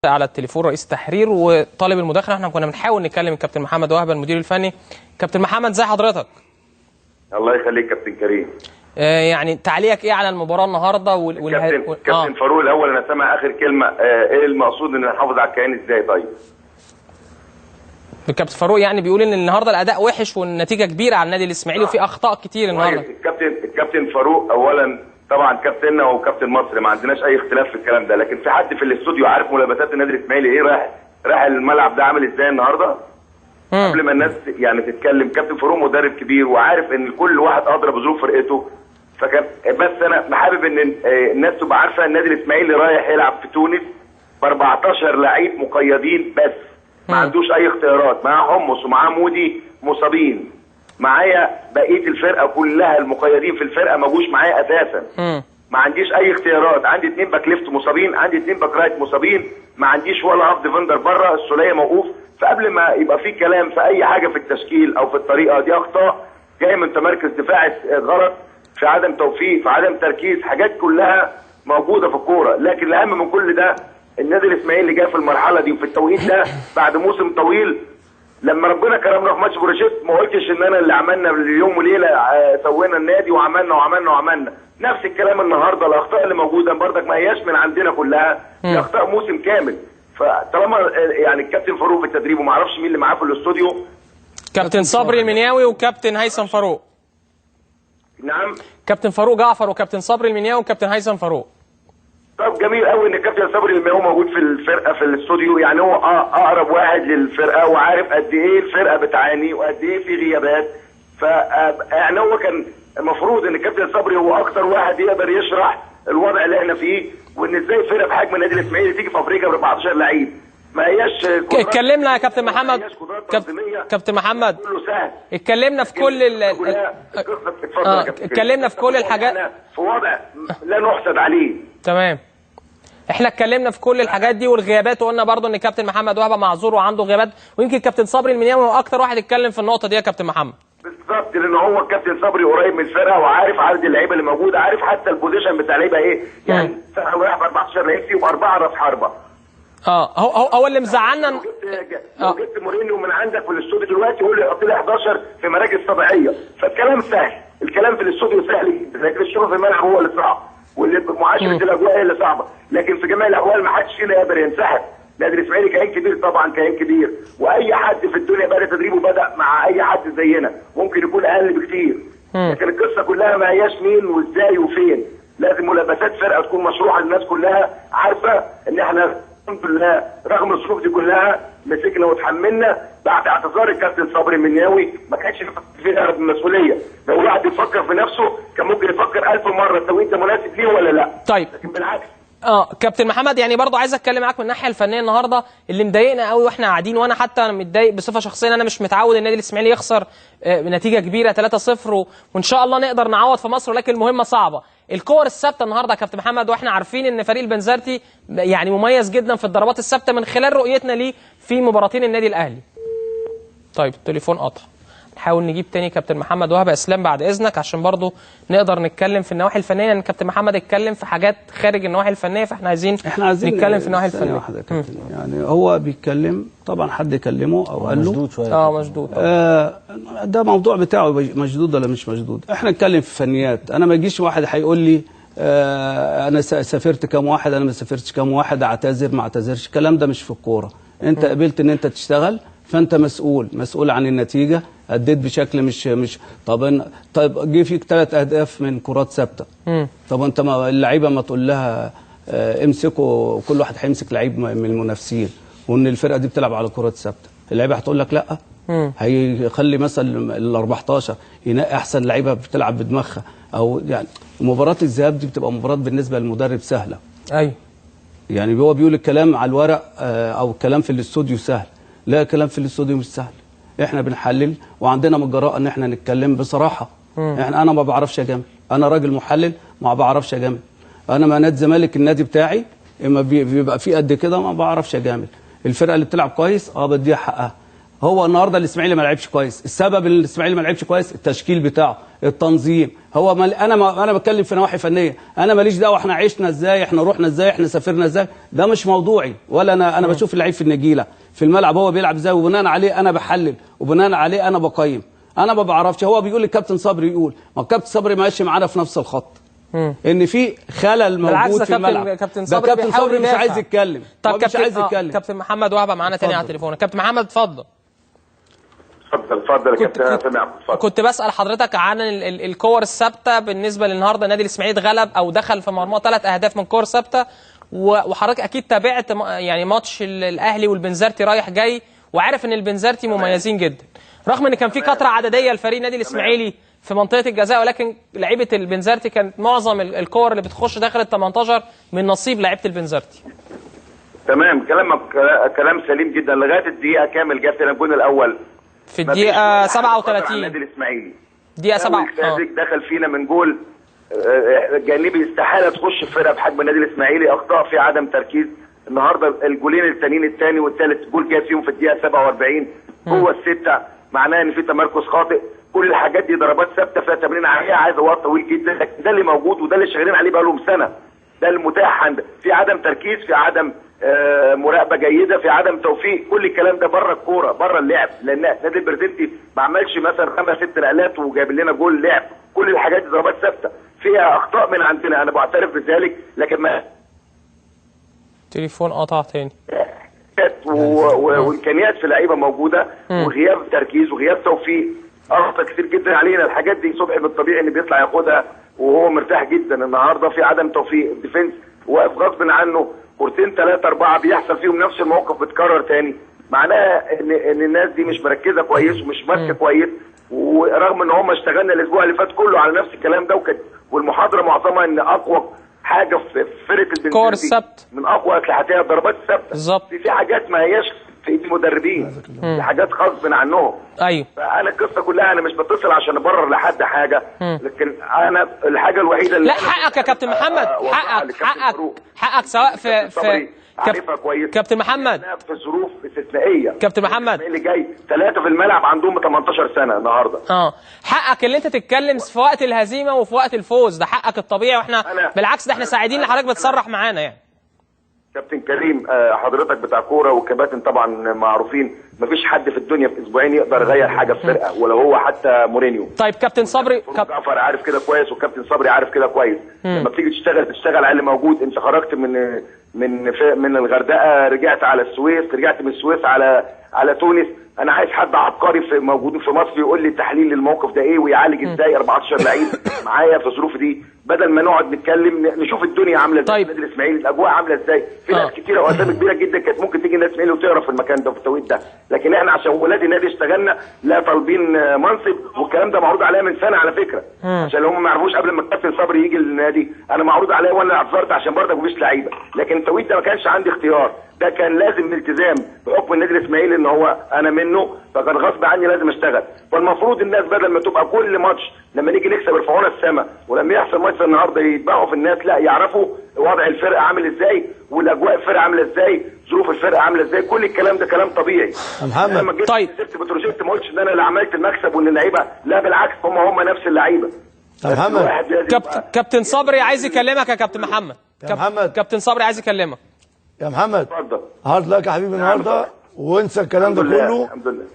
على التليفون رئيس التحرير وطالب المداخله. احنا كنا بنحاول نكلم الكابتن محمد وهبه المدير الفني. كابتن محمد ازي حضرتك؟ الله يخليك كابتن كريم. يعني تعليقك ايه على المباراه النهارده كابتن فاروق، الاول انا سامع اخر كلمه، ايه المقصود ان نحافظ على الكيان ازاي؟ طيب الكابتن فاروق يعني بيقول ان النهارده الاداء وحش والنتيجه كبيره على النادي الاسماعيلي وفي اخطاء كتير النهارده. الكابتن فاروق اولا طبعا كابتننا وكابتن مصر، ما عندناش اي اختلاف في الكلام ده، لكن في حد في الاستوديو عارف ملابسات النادي الاسماعيلي ايه؟ راح الملعب ده عامل ازاي النهارده؟ قبل ما الناس يعني تتكلم، كابتن فاروق مدرب كبير وعارف ان كل واحد ادرى بظروف فرقته، فكان بس انا حابب ان الناس تبقى عارفه النادي الاسماعيلي رايح يلعب في تونس ب 14 لعيب مقيدين بس، ما عندوش اي اختيارات، معاه حمص ومعاه مودي مصابين، معايا بقيه الفرقه كلها المقيدين في الفرقه ما جوش معايا اساسا. ما عنديش اي اختيارات، عندي 2 باك ليفت مصابين، عندي 2 باك رايت مصابين، ما عنديش ولا هاف ديفندر بره، السوليه موقوف. فقبل ما يبقى في كلام في اي حاجه في التشكيل او في الطريقه دي، اخطاء جايه من تمركز دفاعي غلط، في عدم توفيق، في عدم تركيز، حاجات كلها موجوده في الكوره. لكن الاهم من كل ده النادي الاسماعيلي جاي في المرحله دي وفي التوقيت ده بعد موسم طويل. لما ربنا كرمنا في ماتش بورشيت ما قلتش ان انا اللي عملنا اليوم وليله سوينا النادي وعملنا نفس الكلام النهارده. الاخطاء اللي موجوده برضك ما هياش من عندنا كلها، دي اخطاء موسم كامل. فطالما يعني الكابتن فاروق في التدريب وما اعرفش مين اللي معاه في الاستوديو، كابتن صبري المنياوي وكابتن هيثم فاروق. نعم، كابتن فاروق جعفر وكابتن صبري المنياوي وكابتن هيثم فاروق. طب جميل قوي ان الكابتن صبري المنياوي موجود في الفرقه في الاستوديو، يعني هو اقرب واحد للفرقه وعارف قد ايه الفرقه بتعاني وقد ايه في غيابات. يعني هو كان المفروض ان الكابتن صبري هو اكتر واحد يقدر يشرح الوضع اللي احنا فيه، وان ازاي فرقه بحجم النادي الاسماعيلي تيجي في افريقيا ب 14 لعيب. ما هياش اتكلمنا يا كابتن محمد، كابتن محمد كله سهل، اتكلمنا في كل اتكلمنا في كل الحاجات في وضع لا نحسد عليه. تمام، احنا اتكلمنا في كل الحاجات دي والغيابات، وقلنا برضو ان الكابتن محمد وهبه معذور وعنده غيابات، ويمكن الكابتن صبري المنياوي هو اكتر واحد اتكلم في النقطه دي يا كابتن محمد. بالظبط، لان هو الكابتن صبري قريب من الفرقه وعارف عدد اللعيبه اللي موجوده، عارف حتى البوزيشن بتاع اللعيبه ايه، يعني فرقه رايح ب 14 لعيب فيهم 4 راس حربه. هو اللي مزعلنا. لو جبت مورينيو من عندك في الاستوديو دلوقتي يقول لي حط لي 11 في مراكز طبيعيه، فالكلام سهل، الكلام في الاستوديو سهل جدا، لكن الشغل في الملعب هو اللي صعب، واللي معاشره الاجواء هي اللي صعبه. لكن في جميع الاحوال ما حدش فينا يقدر ينسحب. النادي الاسماعيلي كيان كبير، طبعا كيان كبير، واي حد في الدنيا بدا تدريبه بدا مع اي حد زينا، ممكن يكون اقل بكتير، لكن القصه كلها ما هياش مين وازاي وفين. لازم ملابسات فرقه تكون مشروعه للناس كلها عارفه ان احنا الحمد لله رغم الظروف دي كلها مسكنا وتحملنا. بعد اعتذار الكابتن صبري المنياوي ما كانش في غرض المسؤوليه، لو الواحد يفكر في نفسه كان ممكن يفكر 1000 مره التوقيت ده مناسب ليه ولا لا. طيب لكن بالعكس. كابتن محمد، يعني برضه عايز اتكلم معاك من الناحيه الفنيه النهارده اللي مضايقنا قوي واحنا قاعدين، وانا حتى متضايق بصفه شخصيه، انا مش متعود النادي الاسماعيلي يخسر بنتيجه كبيره 3-0 وان شاء الله نقدر نعوض في مصر، ولكن المهمه صعبه. الكور الثابته النهارده يا كابتن محمد، واحنا عارفين ان فريق البنزرتي يعني مميز جدا في الضربات الثابته من خلال رؤيتنا ليه في مباراتين النادي الاهلي. طيب التليفون قطع، نحاول نجيب تاني كابتن محمد وهبه اسلام بعد اذنك عشان برضه نقدر نتكلم في النواحي الفنيه، لان كابتن محمد اتكلم في حاجات خارج النواحي الفنيه، فاحنا عايزين نتكلم في النواحي الفنيه. يعني هو بيتكلم، طبعا حد يكلمه او قال له مشدود شويه. مشدود. ده موضوع بتاعه مشدود ولا مش مشدود، احنا نتكلم في فنيات. انا ما يجيش واحد هيقول لي انا سافرت كام واحد، انا ما سافرتش كام واحد، اعتذر ما اعتذرش، الكلام ده مش في الكوره. انت قبلت ان انت تشتغل، فانت مسؤول عن النتيجه، اديت بشكل مش طب جه فيك 3 اهداف من كرات ثابته. طب انت اللعيبه ما تقول لها امسكوا، كل واحد هيمسك لعيب من المنافسين، وان الفرقه دي بتلعب على كرات ثابته، اللعيبه هتقول لك لا. هيخلي مثلا ال 14 ينقي احسن لعيبه بتلعب بدماغها، او يعني مباراه الذهاب دي بتبقى مباراه بالنسبه للمدرب سهله. ايوه، يعني هو بيقول الكلام على الورق او الكلام في الاستوديو سهل، لا الكلام في الاستوديو مش سهل. احنا بنحلل وعندنا من الجراءه ان احنا نتكلم بصراحه. انا ما بعرفش اجامل، انا راجل محلل ما بعرفش اجامل. انا مع نادي الزمالك النادي بتاعي اما بيبقى فيه قد كده ما بعرفش اجامل. الفرقه اللي بتلعب كويس بديها حقها، هو النهارده الاسماعيلي ما لعبش كويس، السبب ان الاسماعيلي ما لعبش كويس التشكيل بتاعه، التنظيم. هو انا بتكلم في نواحي فنيه، انا ماليش دعوه احنا عشنا ازاي، احنا رحنا ازاي، احنا سافرنا ازاي، ده مش موضوعي. ولا انا بشوف اللعيب في النجيله في الملعب هو بيلعب ازاي، وبناء عليه انا بحلل، وبناء عليه انا بقيم. انا ما بعرفش، هو بيقول الكابتن صبري يقول، ما الكابتن صبري ماشي معانا في نفس الخط. ان في خلل موجود في الملعب. كابتن ده كابتن صبري مش عايز يتكلم. طب مش عايز يتكلم. كابتن محمد وهبه معانا تاني على التليفون. كابتن محمد اتفضل. اتفضل يا كابتن سامع. كنت بسال حضرتك عن الكور الثابته بالنسبه للنهارده. النادي الاسماعيلي اتغلب او دخل في مرمى 3 اهداف من كور ثابته، وحضرتك اكيد تابعت يعني ماتش الاهلي والبنزرتي رايح جاي، وعارف ان البنزرتي مميزين جدا رغم ان كان في كثره عدديه لفريق النادي الاسماعيلي في منطقه الجزاء، ولكن لعيبه البنزرتي كانت معظم الكور اللي بتخش داخل ال 18 من نصيب لعيبه البنزرتي. تمام، كلامك كلام سليم جدا. لغايه الدقيقه كامل جاب لنا الجون الاول في الدقيقه 37. النادي الاسماعيلي دقيقه 7 دخل فينا من جول جانبي، استحاله تخش في فرقه بحجم النادي الاسماعيلي. اخطاء في عدم تركيز. النهارده الجولين الثانيين، الثاني والثالث، جول جاي فيهم في الدقيقه 47 جوه السته، معناه ان في تمركز خاطئ. كل الحاجات دي ضربات ثابته فيها تمرين عليها، عايزه وقت طويل جدا، لكن ده اللي موجود وده اللي شغالين عليه بقالهم سنه. ده المتاح عندك، في عدم تركيز، في عدم مراقبه جيده، في عدم توفيق. كل الكلام ده بره الكوره، بره اللعب، لان نادي البرزنتي ما عملش مثلا 5 6 نقلات وجايب لنا جول لعب. كل الحاجات دي ضربات ثابته فيها اخطاء من عندنا، انا بعترف بذلك، لكن ما تليفون قطع تاني. وامكانيات في لعيبه موجوده، وغياب تركيز وغياب توفيق، اخطاء كتير جدا علينا. الحاجات دي صبحي من الطبيعي ان بيطلع ياخدها وهو مرتاح جدا. النهارده في عدم توفيق، الديفنس واقف غصب عنه، كورتين 3 4 بيحصل فيهم نفس الموقف بيتكرر تاني. معناها ان الناس دي مش مركزه كويس ومش ماسكه كويس، ورغم ان هم اشتغلنا الاسبوع اللي فات كله على نفس الكلام ده، والمحاضره معظمها ان اقوى حاجه في فرقه كور السبت من اقوى اسلحتها الضربات الثابته. بالظبط. في حاجات ما هياش في ايد المدربين، في حاجات غصب عنهم. ايوه. فانا القصه كلها انا مش بتصل عشان ابرر لحد حاجه، لكن انا الحاجه الوحيده اللي لا حقك يا كابتن محمد، حقك سواء في عارفها كويس كابتن محمد في ظروف استثنائيه. كابتن محمد اللي جاي 3 في الملعب عندهم 18 سنه النهارده. حقك اللي انت تتكلم في وقت الهزيمه وفي وقت الفوز، ده حقك الطبيعي، واحنا بالعكس ده احنا سعيدين ان حضرتك بتصرح معانا يعني. كابتن كريم، حضرتك بتاع كوره والكباتن طبعا معروفين، مفيش حد في الدنيا في اسبوعين يقدر يغير حاجه في فرقه، ولو هو حتى مورينيو. طيب كابتن صبري، جعفر عارف كده كويس، وكابتن صبري عارف كده كويس. لما بتيجي تشتغل على اللي موجود. انت خرجت من الغردقه، رجعت على السويس، رجعت من السويس على تونس. انا عايز حد عبقري موجودين في مصر يقول لي تحليل للموقف ده ايه، ويعالج ازاي 14 لعيب معايا في الظروف دي، بدل ما نقعد نتكلم نشوف الدنيا عامله ازاي. طيب. النادي الاسماعيلي الاجواء عامله ازاي. في ناس كتيره واسامي كبيره جدا كانت ممكن تيجي النادي الاسماعيلي وتقرا في المكان ده في التوقيت ده، لكن احنا عشان ولاد النادي اشتغلنا، لا طالبين منصب، والكلام ده معروض عليا من سنه على فكره. عشان لو هم ما يعرفوش قبل ما الكابتن صبري يجي للنادي، انا معروض عليا وانا اعتذرت عشان برضك مفيش لعيبه، لكن التوقيت ده ما كانش عندي اختيار، ده كان لازم التزام بحكم النادي الاسماعيلي ان هو انا منه، فكان غصب عني لازم اشتغل. فالمفروض الناس بدل ما تبقى كل ماتش لما نيجي نكسب يرفعونا السما، ولما يحصل ماتش النهارده يتبعوا في الناس، لا يعرفوا وضع الفرقه عامل ازاي، والاجواء الفرقه عامله ازاي، ظروف الفرقه عامله ازاي. كل الكلام ده كلام طبيعي. محمد طيب سبت بتروجيت ما قلتش ان انا اللي عملت المكسب وان اللعيبه، لا بالعكس هم نفس اللعيبه. محمد كابتن صبري عايز يكلمك يا كابتن محمد. كابتن صبري عايز يكلمك يا محمد. اتفضل. هارد لك يا حبيبي النهارده، وانسى الكلام ده كله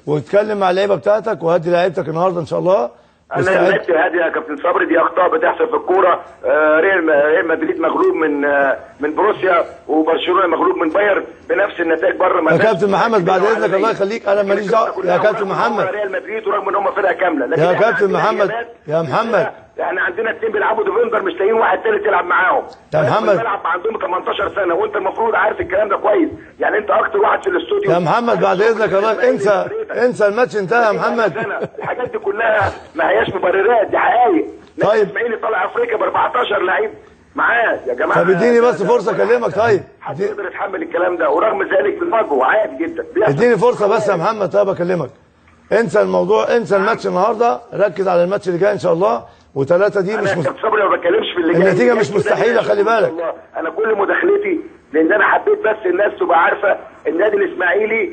واتكلم مع اللعيبه بتاعتك، وهدي لعيبتك النهارده ان شاء الله. انا لعبت هادي يا كابتن صبري، دي اخطاء بتحصل في الكوره. ريال مدريد مغلوب من بروسيا، وبرشلونه مغلوب من بايرن بنفس النتائج بره. يا كابتن محمد بعد اذنك الله يخليك، انا ماليش دعوه يا كابتن محمد. ريال مدريد ورغم ان هم فرقه كامله، يا كابتن محمد يا محمد احنا عندنا 2 بيلعبوا ديفندر، مش لاقيين واحد ثالث يلعب معاهم. يا محمد الملعب عندهم 18 سنه، وانت المفروض عارف الكلام ده كويس، يعني انت اكتر واحد في الاستوديو. يا محمد بعد اذنك الله، انسى الماتش انتهى يا محمد. الحاجات دي كلها ما هياش مبررات، دي حقائق. طيب الاسماعيلي طالع افريقيا ب 14 لعيب معاه يا جماعه. طب اديني بس فرصه اكلمك. طيب حد يقدر يتحمل الكلام ده، ورغم ذلك في المواجهه عادي جدا. اديني فرصه بس يا محمد. طيب اكلمك. انسى الموضوع، انسى الماتش النهارده، ركز على الماتش اللي جاي ان شاء الله. وثلاثه دي مش صبري ما بتكلمش في اللي جاي، النتيجه مش مستحيله خلي بالك. انا كل مداخلتي لان انا حبيت بس الناس تبقى عارفه النادي الاسماعيلي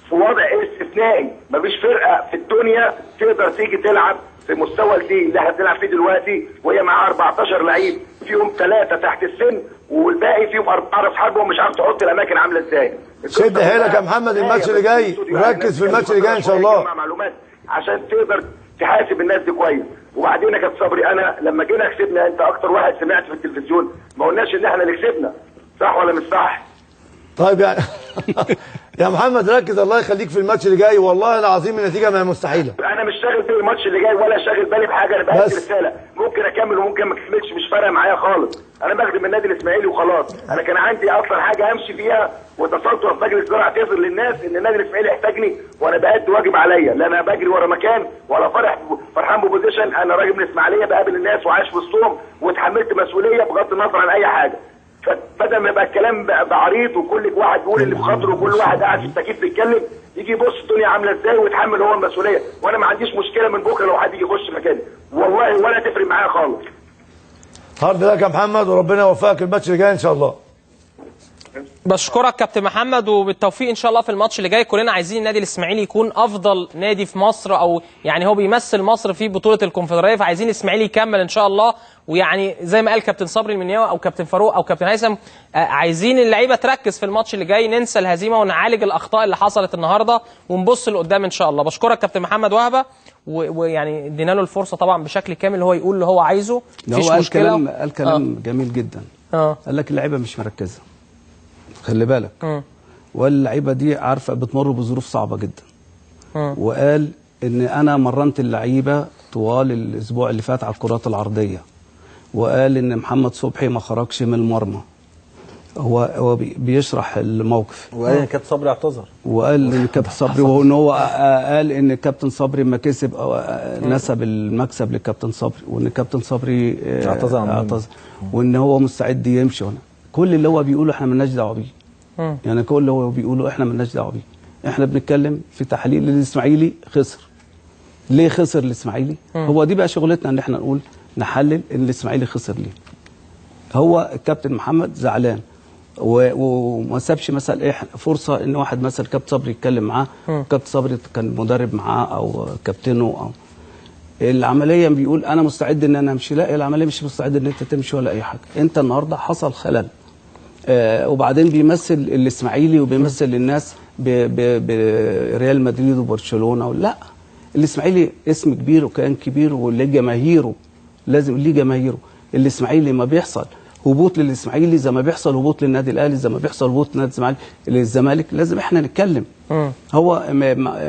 في وضع استثنائي، مفيش فرقه في الدنيا تقدر تيجي تلعب في مستوى اللي احنا بنلعب فيه دلوقتي وهي معاها 14 لعيب، فيهم 3 تحت السن والباقي فيهم 4 راس حربه ومش عارف تحط الاماكن عامله ازاي. شد حيلك يا محمد، الماتش اللي جاي ركز في الماتش اللي جاي ان شاء الله معلومات عشان تقدر تحاسب الناس دي كويس. وبعدين يا كابتن صبري، انا لما جينا كسبنا، انت اكتر واحد سمعت في التلفزيون ما قلناش ان احنا اللي كسبنا، صح ولا مش صح؟ طيب يعني يا محمد ركز الله يخليك في الماتش اللي جاي، والله العظيم النتيجه ما هي مستحيله. انا مش شاغل بالي الماتش اللي جاي ولا شاغل بالي بحاجه، انا بقدم رساله، ممكن اكمل وممكن ما اكملش، مش فارقه معايا خالص. انا بخدم النادي الاسماعيلي وخلاص. انا كان عندي اصلا حاجه امشي فيها واتصلت في مجلس الاداره اعتذر للناس ان النادي الاسماعيلي يحتاجني وانا بأدي واجب عليا، لا انا بجري ورا مكان ولا فرحان ببوزيشن. انا راجل من الاسماعيليه بقابل الناس وعايش وسطهم واتحملت مسؤوليه بغض النظر عن اي حاجه. فبدل ما يبقى الكلام بعريض وكل واحد بيقول اللي في خاطره وكل واحد قاعد في التكييف بيتكلم، يجي يبص الدنيا عامله ازاي ويتحمل هو المسؤوليه. وانا ما عنديش مشكله من بكره لو حد يجي يخش مكاني، والله ولا تفرق معايا خالص. هارد لك يا محمد وربنا يوفقك الماتش اللي جاي ان شاء الله. بشكرك كابتن محمد وبالتوفيق ان شاء الله في الماتش اللي جاي. كلنا عايزين النادي الاسماعيلي يكون افضل نادي في مصر، او يعني هو بيمثل مصر في بطوله الكونفدراليه، فعايزين الاسماعيلي يكمل ان شاء الله. ويعني زي ما قال كابتن صبري المنياوي او كابتن فاروق او كابتن هيثم، عايزين اللعيبه تركز في الماتش اللي جاي، ننسى الهزيمه ونعالج الاخطاء اللي حصلت النهارده ونبص لقدام ان شاء الله. بشكرك كابتن محمد وهبه، ويعني ادينا له الفرصه طبعا بشكل كامل اللي هو يقول اللي هو عايزه، مفيش مشكله. قال كلام جميل جدا. قال لك اللعيبه مش مركزه، خلي بالك. واللعيبه دي عارفه بتمر بظروف صعبه جدا. وقال ان انا مرنت اللعيبه طوال الاسبوع اللي فات على الكرات العرضيه، وقال ان محمد صبحي ما خرجش من المرمى. هو بيشرح الموقف. وقال ان كابتن صبري اعتذر، وقال ان كابتن صبري، وان هو قال ان كابتن صبري ما كسب نسب المكسب لكابتن صبري، وان كابتن صبري اعتذر وان هو مستعد يمشي. كل اللي هو بيقوله احنا مالناش دعوه بيه. يعني كل اللي هو بيقوله احنا مالناش دعوه بيه. احنا بنتكلم في تحليل الاسماعيلي خسر. ليه خسر الاسماعيلي؟ هو دي بقى شغلتنا ان احنا نقول نحلل ان الاسماعيلي خسر ليه. هو الكابتن محمد زعلان وما سابش مثلا ايه فرصه ان واحد مثلا كابتن صبري يتكلم معاه، كابتن صبري كان مدرب معاه او كابتنه، او العمليه بيقول انا مستعد ان انا امشي. لا، العمليه مش مستعد ان انت تمشي ولا اي حاجه. انت النهارده حصل خلل. وبعدين بيمثل الاسماعيلي وبيمثل الناس بريال مدريد وبرشلونه. لا، الاسماعيلي اسم كبير وكيان كبير وليه جماهيره، لازم ليه جماهيره. الاسماعيلي ما بيحصل هبوط للاسماعيلي زي ما بيحصل هبوط للنادي الاهلي، زي ما بيحصل هبوط للنادي للزمالك، لازم احنا نتكلم. هو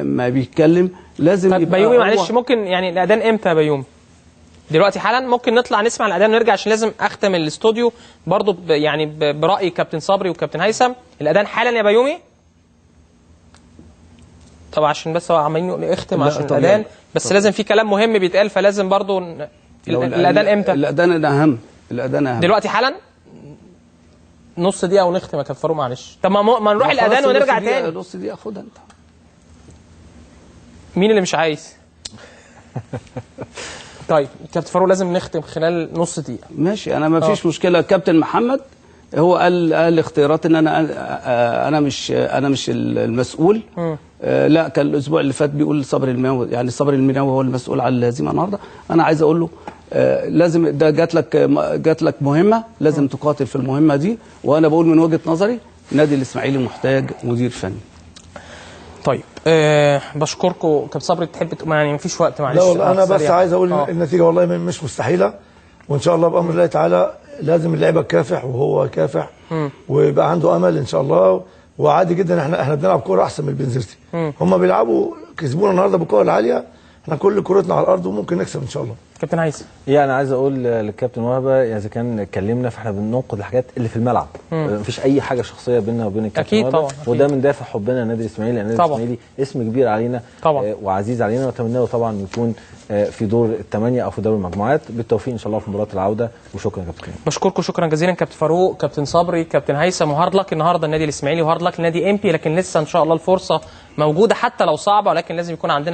ما بيتكلم لازم طب يبقى. بيومي معلش، ممكن يعني الاذان امتى يا بيومي؟ دلوقتي حالا ممكن نطلع نسمع الاذان ونرجع، عشان لازم اختم الاستوديو برضو يعني براي كابتن صبري وكابتن هيثم. الاذان حالا يا بيومي؟ طب عشان بس هو عمالين يقول اختم عشان الاذان، بس لازم في كلام مهم بيتقال، فلازم برضو الاذان امتى؟ الاذان اهم. الاذان اهم دلوقتي حالا نص دقيقه ونختم يا كابتن فاروق معلش. طب ما نروح الاذان ونرجع تاني. نص دقيقه خدها انت. مين اللي مش عايز؟ طيب كابتن فاروق لازم نختم خلال نص دقيقه. ماشي، انا ما فيش مشكله. كابتن محمد هو قال اختيارات ان انا مش المسؤول. لا، كان الاسبوع اللي فات بيقول صبري المناوي، يعني صبري المناوي هو المسؤول عن الهزيمه النهارده. انا عايز اقول له لازم ده جات لك مهمه، لازم تقاتل في المهمه دي. وانا بقول من وجهه نظري النادي الاسماعيلي محتاج مدير فني. طيب بشكركم. كابتن صبري تحب يعني مفيش وقت معلش. لا والله انا بس عايز اقول النتيجه والله مش مستحيله، وان شاء الله بامر الله تعالى لازم اللعيبه تكافح وهو يكافح ويبقى عنده امل ان شاء الله. وعادي جدا احنا بنلعب كوره احسن من البنزرتي. هم بيلعبوا كسبونا النهارده بالكوره العاليه، احنا كل كورتنا على الارض وممكن نكسب ان شاء الله. كابتن هيثم، يعني عايز اقول للكابتن وهبه اذا كان اتكلمنا فاحنا بننقد الحاجات اللي في الملعب، مفيش اي حاجه شخصيه بيننا وبين الكابتن اكيد وهبه. طبعا، وده من دافع حبنا للنادي الاسماعيلي، لان النادي الاسماعيلي اسم كبير علينا طبعا وعزيز علينا، واتمنى له طبعا يكون في دور الثمانيه او في دور المجموعات. بالتوفيق ان شاء الله في مباراه العوده، وشكرا يا كابتن. بشكركم شكرا جزيلا كابتن فاروق، كابتن صبري، كابتن هيثم، وهارد لك النهارده النادي الاسماعيلي وهارد لك لنادي امبي، لكن لسه ان شاء الله الفرصه موجوده حتى لو صعبه، ولكن لازم يكون عندنا